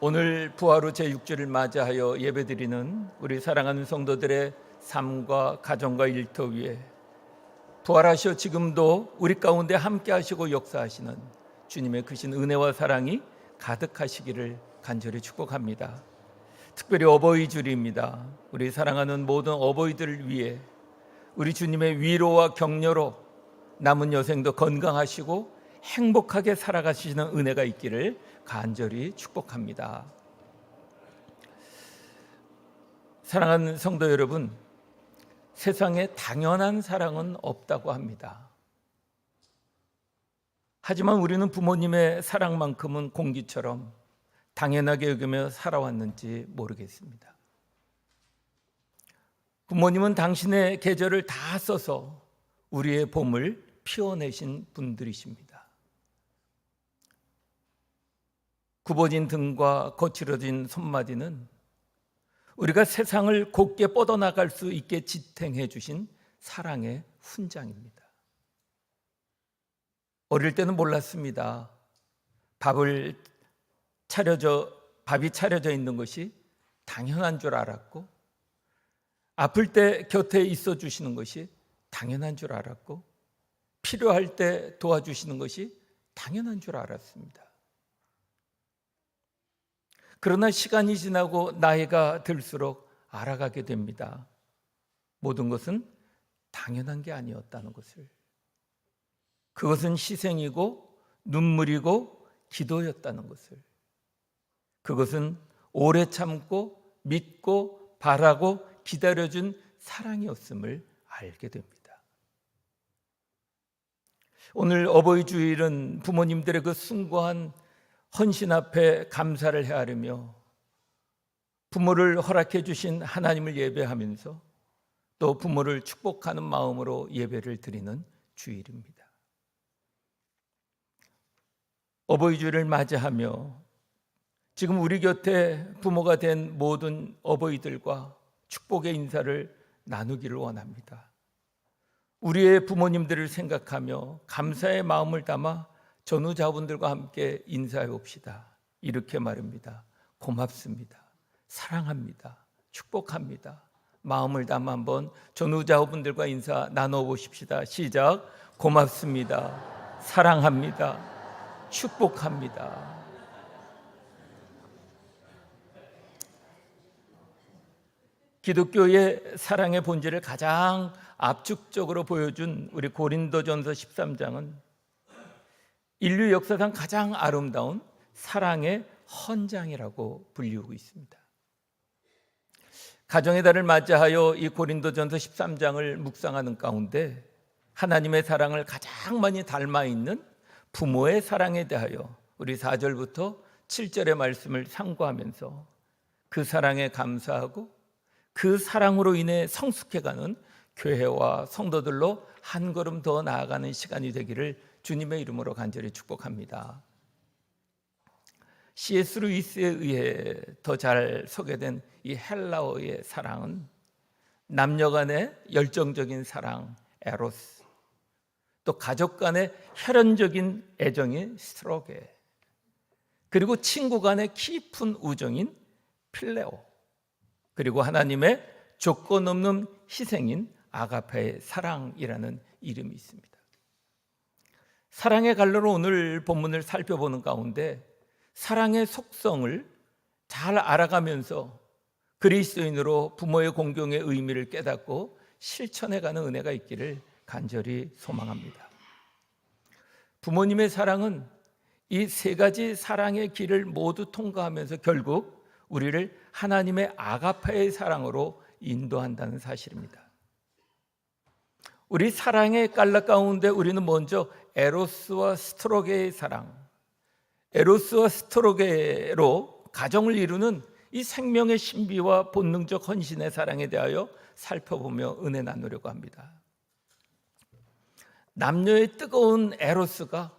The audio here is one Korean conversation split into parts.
오늘 부활 후 제6주를 맞이하여 예배드리는 우리 사랑하는 성도들의 삶과 가정과 일터 위에 부활하셔 지금도 우리 가운데 함께 하시고 역사하시는 주님의 크신 은혜와 사랑이 가득하시기를 간절히 축복합니다. 특별히 어버이 주일입니다. 우리 사랑하는 모든 어버이들을 위해 우리 주님의 위로와 격려로 남은 여생도 건강하시고 행복하게 살아가시는 은혜가 있기를 간절히 축복합니다. 사랑하는 성도 여러분, 세상에 당연한 사랑은 없다고 합니다. 하지만 우리는 부모님의 사랑만큼은 공기처럼 당연하게 여기며 살아왔는지 모르겠습니다. 부모님은 당신의 계절을 다 써서 우리의 봄을 피워내신 분들이십니다. 굽어진 등과 거칠어진 손마디는 우리가 세상을 곱게 뻗어나갈 수 있게 지탱해 주신 사랑의 훈장입니다. 어릴 때는 몰랐습니다. 밥이 차려져 있는 것이 당연한 줄 알았고, 아플 때 곁에 있어 주시는 것이 당연한 줄 알았고, 필요할 때 도와주시는 것이 당연한 줄 알았습니다. 그러나 시간이 지나고 나이가 들수록 알아가게 됩니다. 모든 것은 당연한 게 아니었다는 것을. 그것은 희생이고 눈물이고 기도였다는 것을. 그것은 오래 참고 믿고 바라고 기다려준 사랑이었음을 알게 됩니다. 오늘 어버이 주일은 부모님들의 그 숭고한 헌신 앞에 감사를 헤아리며 부모를 허락해 주신 하나님을 예배하면서 또 부모를 축복하는 마음으로 예배를 드리는 주일입니다. 어버이 주일을 맞이하며 지금 우리 곁에 부모가 된 모든 어버이들과 축복의 인사를 나누기를 원합니다. 우리의 부모님들을 생각하며 감사의 마음을 담아 전우자분들과 함께 인사해 봅시다. 이렇게 말합니다. 고맙습니다. 사랑합니다. 축복합니다. 마음을 담아 한번 전우자분들과 인사 나눠보십시다. 시작. 고맙습니다. 사랑합니다. 축복합니다. 기독교의 사랑의 본질을 가장 압축적으로 보여준 우리 고린도전서 13장은 인류 역사상 가장 아름다운 사랑의 헌장이라고 불리우고 있습니다. 가정의 달을 맞이하여 이 고린도전서 13장을 묵상하는 가운데 하나님의 사랑을 가장 많이 닮아 있는 부모의 사랑에 대하여 우리 4절부터 7절의 말씀을 상고하면서 그 사랑에 감사하고 그 사랑으로 인해 성숙해가는 교회와 성도들로 한 걸음 더 나아가는 시간이 되기를 주님의 이름으로 간절히 축복합니다. C.S. 루이스에 의해 더 잘 소개된 이 헬라어의 사랑은 남녀 간의 열정적인 사랑, 에로스, 또 가족 간의 혈연적인 애정인 스트로게, 그리고 친구 간의 깊은 우정인 필레오, 그리고 하나님의 조건 없는 희생인 아가페의 사랑이라는 이름이 있습니다. 사랑의 갈로로 오늘 본문을 살펴보는 가운데 사랑의 속성을 잘 알아가면서 그리스도인으로 부모의 공경의 의미를 깨닫고 실천해가는 은혜가 있기를 간절히 소망합니다. 부모님의 사랑은 이 세 가지 사랑의 길을 모두 통과하면서 결국 우리를 하나님의 아가페의 사랑으로 인도한다는 사실입니다. 우리 사랑의 갈라 가운데 우리는 먼저 에로스와 스트로게의 사랑, 에로스와 스트로게로 가정을 이루는 이 생명의 신비와 본능적 헌신의 사랑에 대하여 살펴보며 은혜 나누려고 합니다. 남녀의 뜨거운 에로스가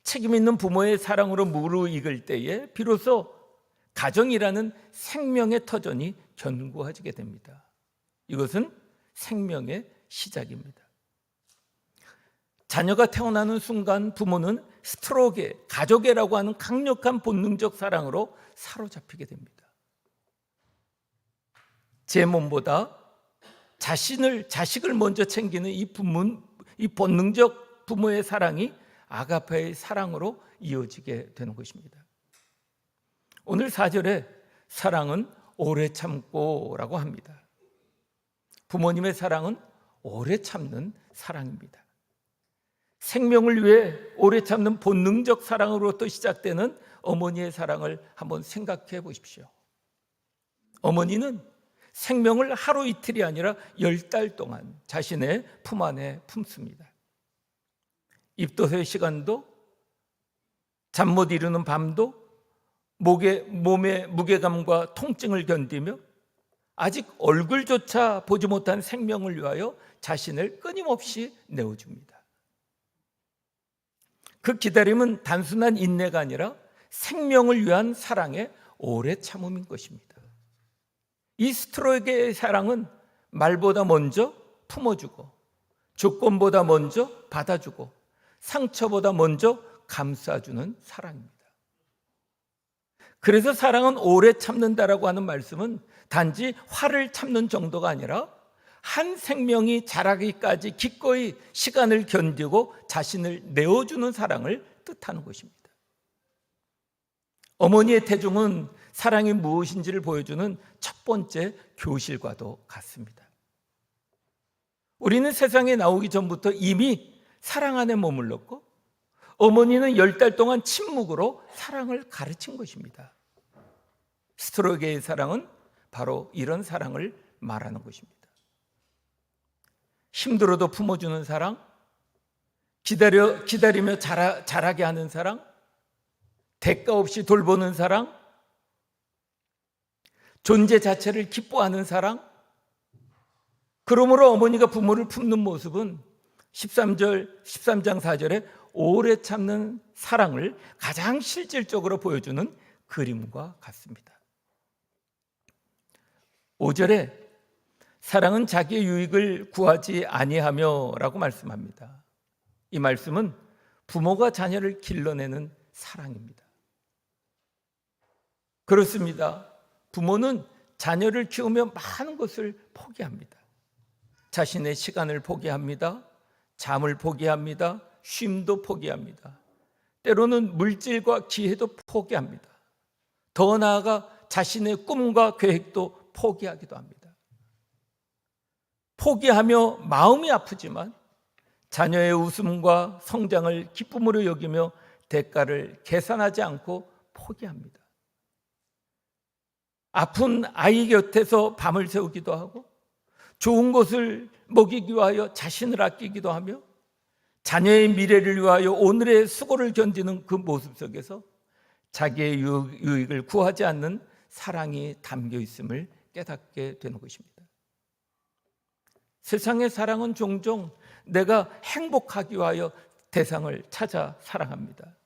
책임 있는 부모의 사랑으로 무르익을 때에 비로소 가정이라는 생명의 터전이 견고해지게 됩니다. 이것은 생명의 시작입니다. 자녀가 태어나는 순간 부모는 스트로게, 가족애라고 하는 강력한 본능적 사랑으로 사로잡히게 됩니다. 제 몸보다 자식을 먼저 챙기는 이 본능적 부모의 사랑이 아가페의 사랑으로 이어지게 되는 것입니다. 오늘 4절에 사랑은 오래 참고라고 합니다. 부모님의 사랑은 오래 참는 사랑입니다. 생명을 위해 오래 참는 본능적 사랑으로부터 시작되는 어머니의 사랑을 한번 생각해 보십시오. 어머니는 생명을 하루 이틀이 아니라 10달 동안 자신의 품 안에 품습니다. 입덧의 시간도, 잠 못 이루는 밤도, 몸의 무게감과 통증을 견디며 아직 얼굴조차 보지 못한 생명을 위하여 자신을 끊임없이 내어줍니다. 그 기다림은 단순한 인내가 아니라 생명을 위한 사랑의 오래 참음인 것입니다. 이 스트로게의 사랑은 말보다 먼저 품어주고, 조건보다 먼저 받아주고, 상처보다 먼저 감싸주는 사랑입니다. 그래서 사랑은 오래 참는다라고 하는 말씀은 단지 화를 참는 정도가 아니라 한 생명이 자라기까지 기꺼이 시간을 견디고 자신을 내어주는 사랑을 뜻하는 것입니다. 어머니의 태중은 사랑이 무엇인지를 보여주는 첫 번째 교실과도 같습니다. 우리는 세상에 나오기 전부터 이미 사랑 안에 머물렀고, 어머니는 10달 동안 침묵으로 사랑을 가르친 것입니다. 스트로게의 사랑은 바로 이런 사랑을 말하는 것입니다. 힘들어도 품어주는 사랑, 기다리며 자라게 하는 사랑, 대가 없이 돌보는 사랑, 존재 자체를 기뻐하는 사랑. 그러므로 어머니가 부모를 품는 모습은 13장 4절에 오래 참는 사랑을 가장 실질적으로 보여주는 그림과 같습니다. 5절에 사랑은 자기의 유익을 구하지 아니하며 라고 말씀합니다. 이 말씀은 부모가 자녀를 길러내는 사랑입니다. 그렇습니다. 부모는 자녀를 키우며 많은 것을 포기합니다. 자신의 시간을 포기합니다. 잠을 포기합니다. 쉼도 포기합니다. 때로는 물질과 기회도 포기합니다. 더 나아가 자신의 꿈과 계획도 포기하기도 합니다. 포기하며 마음이 아프지만 자녀의 웃음과 성장을 기쁨으로 여기며 대가를 계산하지 않고 포기합니다. 아픈 아이 곁에서 밤을 새우기도 하고, 좋은 것을 먹이기 위하여 자신을 아끼기도 하며, 자녀의 미래를 위하여 오늘의 수고를 견디는 그 모습 속에서 자기의 유익을 구하지 않는 사랑이 담겨 있음을 깨닫게 되는 것입니다. 세상의 사랑은 종종 내가 행복하기 위하여 대상을 찾아 사랑합니다.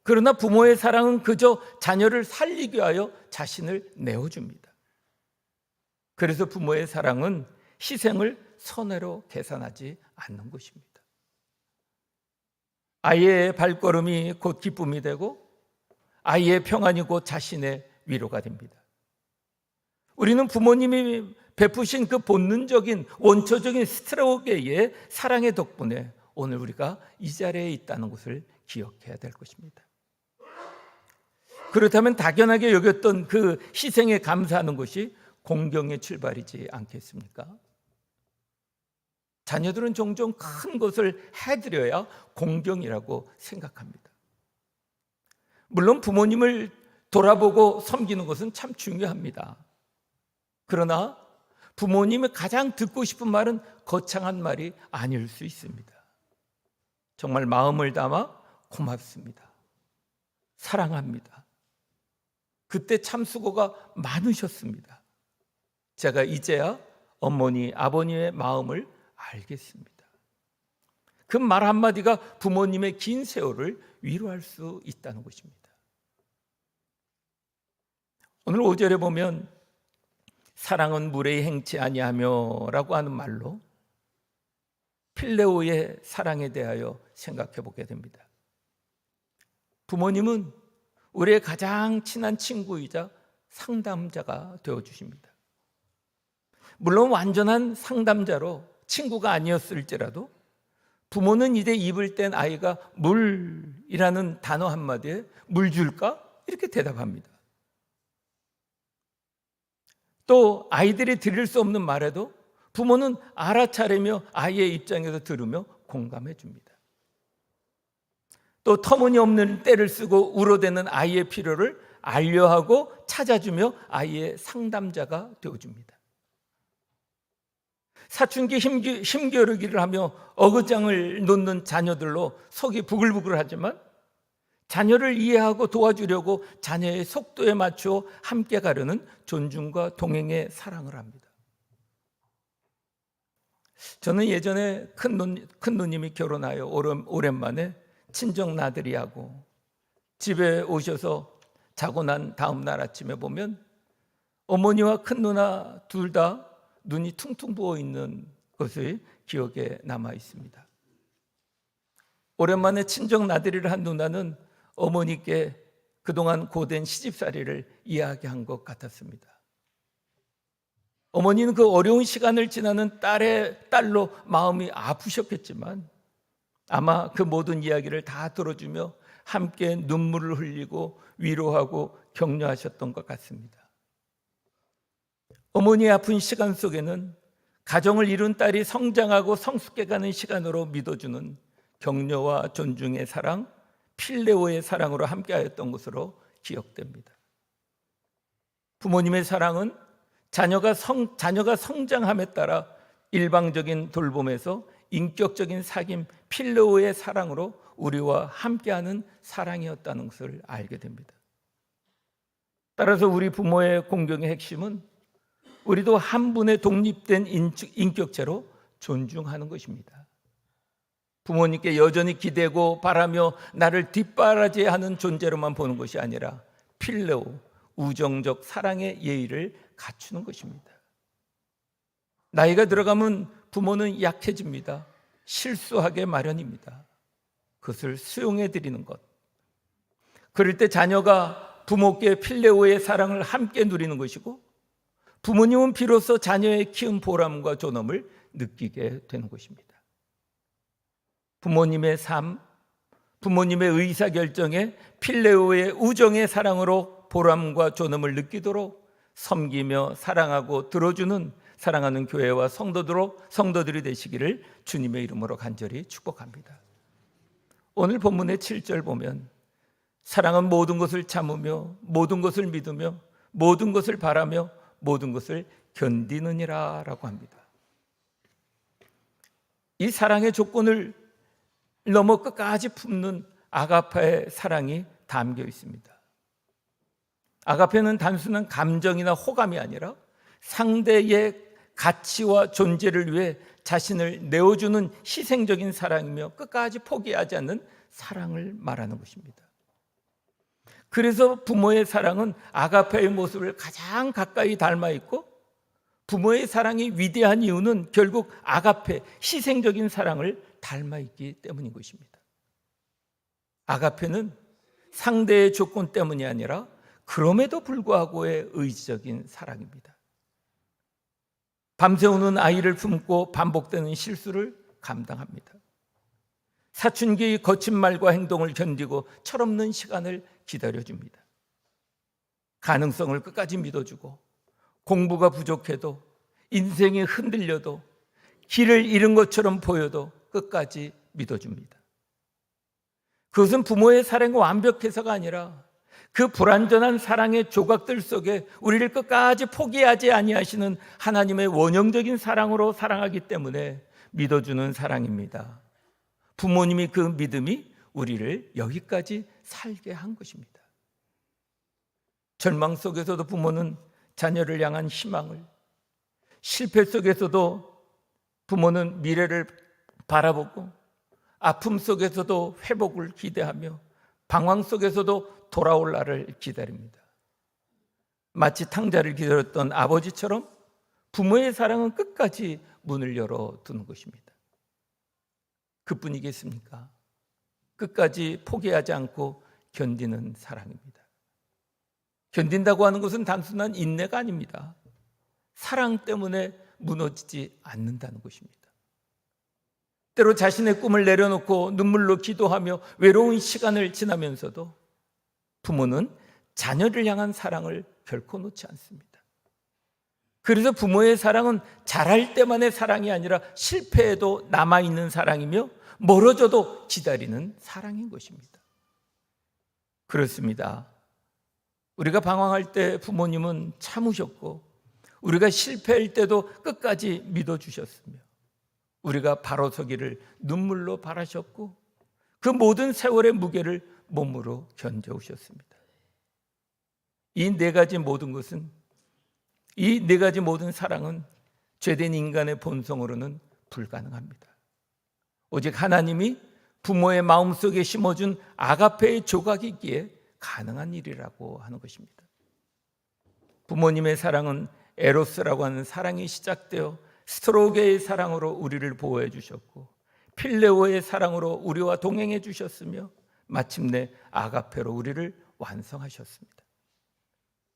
그러나 부모의 사랑은 그저 자녀를 살리기 위하여 자신을 내어줍니다. 그래서 부모의 사랑은 희생을 선회로 계산하지 않는 것입니다. 아이의 발걸음이 곧 기쁨이 되고, 아이의 평안이 곧 자신의 위로가 됩니다. 우리는 부모님이 베푸신 그 본능적인 원초적인 스트로게의 사랑의 덕분에 오늘 우리가 이 자리에 있다는 것을 기억해야 될 것입니다. 그렇다면 당연하게 여겼던 그 희생에 감사하는 것이 공경의 출발이지 않겠습니까? 자녀들은 종종 큰 것을 해드려야 공경이라고 생각합니다. 물론 부모님을 돌아보고 섬기는 것은 참 중요합니다. 그러나 부모님이 가장 듣고 싶은 말은 거창한 말이 아닐 수 있습니다. 정말 마음을 담아 고맙습니다. 사랑합니다. 그때 참 수고가 많으셨습니다. 제가 이제야 어머니, 아버님의 마음을 알겠습니다. 그 말 한마디가 부모님의 긴 세월을 위로할 수 있다는 것입니다. 오늘 5절에 보면 사랑은 물에 행치 아니하며 라고 하는 말로 필레오의 사랑에 대하여 생각해 보게 됩니다. 부모님은 우리의 가장 친한 친구이자 상담자가 되어주십니다. 물론 완전한 상담자로 친구가 아니었을지라도 부모는 이제 입을 뗀 아이가 물이라는 단어 한마디에 물 줄까? 이렇게 대답합니다. 또 아이들이 들을 수 없는 말에도 부모는 알아차리며 아이의 입장에서 들으며 공감해 줍니다. 또 터무니없는 떼를 쓰고 울어대는 아이의 필요를 알려하고 찾아주며 아이의 상담자가 되어줍니다. 사춘기 힘겨루기를 하며 어그장을 놓는 자녀들로 속이 부글부글하지만 자녀를 이해하고 도와주려고 자녀의 속도에 맞추어 함께 가려는 존중과 동행의 사랑을 합니다. 저는 예전에 큰 누님이 결혼하여 오랜만에 친정 나들이하고 집에 오셔서 자고 난 다음 날 아침에 보면 어머니와 큰 누나 둘 다 눈이 퉁퉁 부어 있는 것이 기억에 남아 있습니다. 오랜만에 친정 나들이를 한 누나는 어머니께 그동안 고된 시집살이를 이야기한 것 같았습니다. 어머니는 그 어려운 시간을 지나는 딸로 마음이 아프셨겠지만 아마 그 모든 이야기를 다 들어주며 함께 눈물을 흘리고 위로하고 격려하셨던 것 같습니다. 어머니의 아픈 시간 속에는 가정을 이룬 딸이 성장하고 성숙해가는 시간으로 믿어주는 격려와 존중의 사랑, 필레오의 사랑으로 함께하였던 것으로 기억됩니다. 부모님의 사랑은 자녀가 성장함에 따라 일방적인 돌봄에서 인격적인 사귐, 필레오의 사랑으로 우리와 함께하는 사랑이었다는 것을 알게 됩니다. 따라서 우리 부모의 공경의 핵심은 우리도 한 분의 독립된 인격체로 존중하는 것입니다. 부모님께 여전히 기대고 바라며 나를 뒷바라지하는 존재로만 보는 것이 아니라 필레오, 우정적 사랑의 예의를 갖추는 것입니다. 나이가 들어가면 부모는 약해집니다. 실수하게 마련입니다. 그것을 수용해 드리는 것. 그럴 때 자녀가 부모께 필레오의 사랑을 함께 누리는 것이고 부모님은 비로소 자녀의 키운 보람과 존엄을 느끼게 되는 것입니다. 부모님의 삶, 부모님의 의사결정에 필레오의 우정의 사랑으로 보람과 존엄을 느끼도록 섬기며 사랑하고 들어주는 사랑하는 교회와 성도들이 되시기를 주님의 이름으로 간절히 축복합니다. 오늘 본문의 7절 보면 사랑은 모든 것을 참으며 모든 것을 믿으며 모든 것을 바라며 모든 것을 견디느니라 라고 합니다. 이 사랑의 조건을 넘어 끝까지 품는 아가페의 사랑이 담겨 있습니다. 아가페는 단순한 감정이나 호감이 아니라 상대의 가치와 존재를 위해 자신을 내어주는 희생적인 사랑이며 끝까지 포기하지 않는 사랑을 말하는 것입니다. 그래서 부모의 사랑은 아가페의 모습을 가장 가까이 닮아 있고 부모의 사랑이 위대한 이유는 결국 아가페, 희생적인 사랑을 닮아 있기 때문인 것입니다. 아가페는 상대의 조건 때문이 아니라 그럼에도 불구하고의 의지적인 사랑입니다. 밤새우는 아이를 품고 반복되는 실수를 감당합니다. 사춘기의 거친 말과 행동을 견디고 철없는 시간을 기다려줍니다. 가능성을 끝까지 믿어주고 공부가 부족해도 인생이 흔들려도 길을 잃은 것처럼 보여도 끝까지 믿어줍니다. 그것은 부모의 사랑이 완벽해서가 아니라 그 불완전한 사랑의 조각들 속에 우리를 끝까지 포기하지 아니하시는 하나님의 원형적인 사랑으로 사랑하기 때문에 믿어주는 사랑입니다. 부모님이 그 믿음이 우리를 여기까지 살게 한 것입니다. 절망 속에서도 부모는 자녀를 향한 희망을, 실패 속에서도 부모는 미래를 바라보고 아픔 속에서도 회복을 기대하며 방황 속에서도 돌아올 날을 기다립니다. 마치 탕자를 기다렸던 아버지처럼 부모의 사랑은 끝까지 문을 열어두는 것입니다. 그뿐이겠습니까? 끝까지 포기하지 않고 견디는 사랑입니다. 견딘다고 하는 것은 단순한 인내가 아닙니다. 사랑 때문에 무너지지 않는다는 것입니다. 때로 자신의 꿈을 내려놓고 눈물로 기도하며 외로운 시간을 지나면서도 부모는 자녀를 향한 사랑을 결코 놓지 않습니다. 그래서 부모의 사랑은 잘할 때만의 사랑이 아니라 실패해도 남아있는 사랑이며 멀어져도 기다리는 사랑인 것입니다. 그렇습니다. 우리가 방황할 때 부모님은 참으셨고 우리가 실패할 때도 끝까지 믿어주셨으며 우리가 바로 서기를 눈물로 바라셨고 그 모든 세월의 무게를 몸으로 견뎌오셨습니다. 이 네 가지 모든 것은, 이 네 가지 모든 사랑은 죄된 인간의 본성으로는 불가능합니다. 오직 하나님이 부모의 마음속에 심어준 아가페의 조각이기에 가능한 일이라고 하는 것입니다. 부모님의 사랑은 에로스라고 하는 사랑이 시작되어 스트로게의 사랑으로 우리를 보호해 주셨고 필레오의 사랑으로 우리와 동행해 주셨으며 마침내 아가페로 우리를 완성하셨습니다.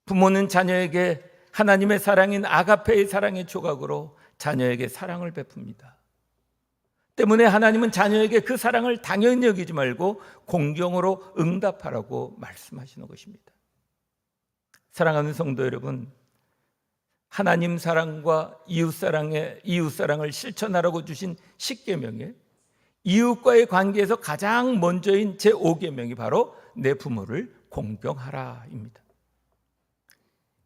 부모는 자녀에게 하나님의 사랑인 아가페의 사랑의 조각으로 자녀에게 사랑을 베풉니다. 때문에 하나님은 자녀에게 그 사랑을 당연히 여기지 말고 공경으로 응답하라고 말씀하시는 것입니다. 사랑하는 성도 여러분, 하나님 사랑과 이웃사랑을 실천하라고 주신 10계명에 이웃과의 관계에서 가장 먼저인 제5계명이 바로 내 부모를 공경하라입니다.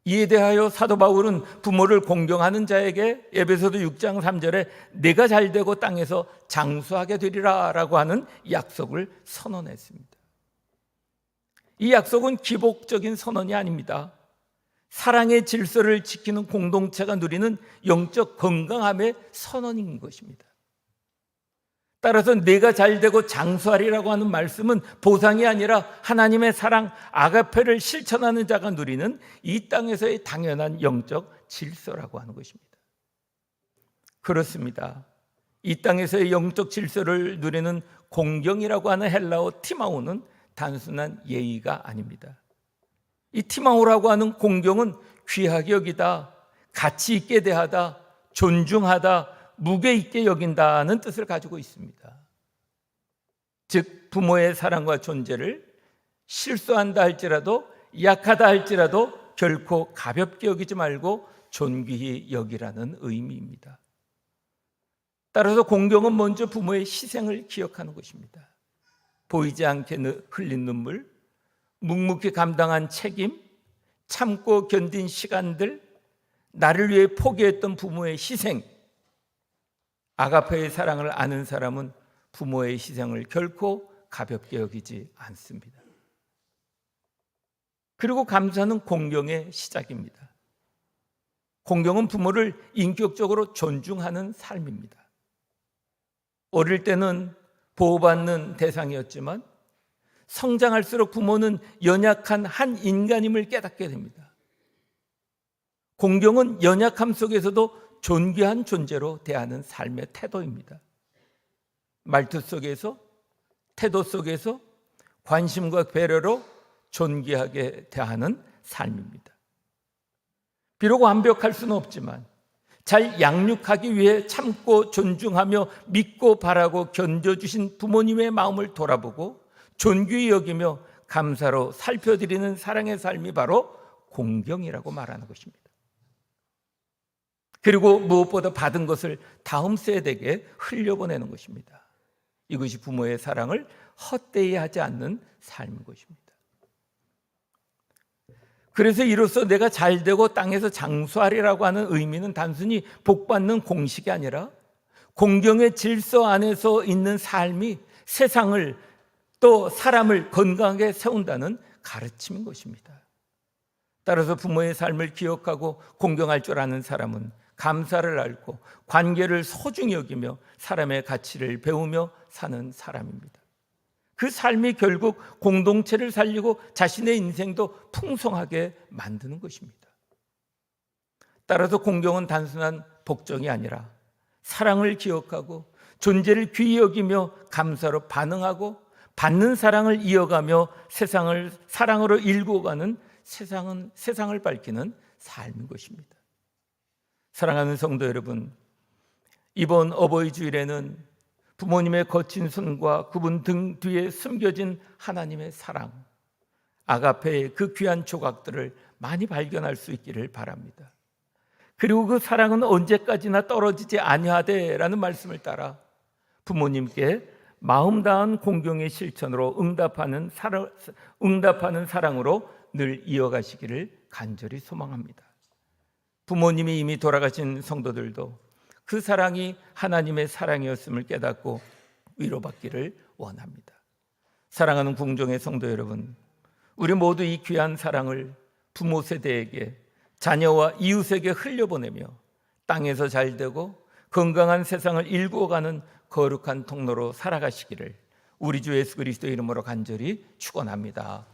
이에 대하여 사도 바울은 부모를 공경하는 자에게 에베소서 6장 3절에 내가 잘되고 땅에서 장수하게 되리라 라고 하는 약속을 선언했습니다. 이 약속은 기복적인 선언이 아닙니다. 사랑의 질서를 지키는 공동체가 누리는 영적 건강함의 선언인 것입니다. 따라서 내가 잘되고 장수하리라고 하는 말씀은 보상이 아니라 하나님의 사랑 아가페를 실천하는 자가 누리는 이 땅에서의 당연한 영적 질서라고 하는 것입니다. 그렇습니다. 이 땅에서의 영적 질서를 누리는 공경이라고 하는 헬라어 티마오는 단순한 예의가 아닙니다. 이 티마오라고 하는 공경은 귀하게 여기다, 가치 있게 대하다, 존중하다, 무게 있게 여긴다는 뜻을 가지고 있습니다. 즉 부모의 사랑과 존재를 실수한다 할지라도 약하다 할지라도 결코 가볍게 여기지 말고 존귀히 여기라는 의미입니다. 따라서 공경은 먼저 부모의 희생을 기억하는 것입니다. 보이지 않게 흘린 눈물, 묵묵히 감당한 책임, 참고 견딘 시간들, 나를 위해 포기했던 부모의 희생, 아가페의 사랑을 아는 사람은 부모의 희생을 결코 가볍게 여기지 않습니다. 그리고 감사는 공경의 시작입니다. 공경은 부모를 인격적으로 존중하는 삶입니다. 어릴 때는 보호받는 대상이었지만 성장할수록 부모는 연약한 한 인간임을 깨닫게 됩니다. 공경은 연약함 속에서도 존귀한 존재로 대하는 삶의 태도입니다. 말투 속에서, 태도 속에서 관심과 배려로 존귀하게 대하는 삶입니다. 비록 완벽할 수는 없지만 잘 양육하기 위해 참고 존중하며 믿고 바라고 견뎌주신 부모님의 마음을 돌아보고 존귀히 여기며 감사로 살펴드리는 사랑의 삶이 바로 공경이라고 말하는 것입니다. 그리고 무엇보다 받은 것을 다음 세대에게 흘려보내는 것입니다. 이것이 부모의 사랑을 헛되이 하지 않는 삶인 것입니다. 그래서 이로써 내가 잘되고 땅에서 장수하리라고 하는 의미는 단순히 복받는 공식이 아니라 공경의 질서 안에서 있는 삶이 세상을 또 사람을 건강하게 세운다는 가르침인 것입니다. 따라서 부모의 삶을 기억하고 공경할 줄 아는 사람은 감사를 앓고 관계를 소중히 여기며 사람의 가치를 배우며 사는 사람입니다. 그 삶이 결국 공동체를 살리고 자신의 인생도 풍성하게 만드는 것입니다. 따라서 공경은 단순한 복종이 아니라 사랑을 기억하고 존재를 귀히 여기며 감사로 반응하고 받는 사랑을 이어가며 세상을 사랑으로 일구어가는 세상을 밝히는 삶인 것입니다. 사랑하는 성도 여러분, 이번 어버이 주일에는 부모님의 거친 손과 그분 등 뒤에 숨겨진 하나님의 사랑, 아가페의 그 귀한 조각들을 많이 발견할 수 있기를 바랍니다. 그리고 그 사랑은 언제까지나 떨어지지 아니하되라는 말씀을 따라 부모님께 마음 다한 공경의 실천으로 응답하는 사랑으로 늘 이어가시기를 간절히 소망합니다. 부모님이 이미 돌아가신 성도들도 그 사랑이 하나님의 사랑이었음을 깨닫고 위로받기를 원합니다. 사랑하는 궁정의 성도 여러분, 우리 모두 이 귀한 사랑을 부모 세대에게, 자녀와 이웃에게 흘려보내며 땅에서 잘되고 건강한 세상을 일구어가는 거룩한 통로로 살아가시기를 우리 주 예수 그리스도의 이름으로 간절히 축원합니다.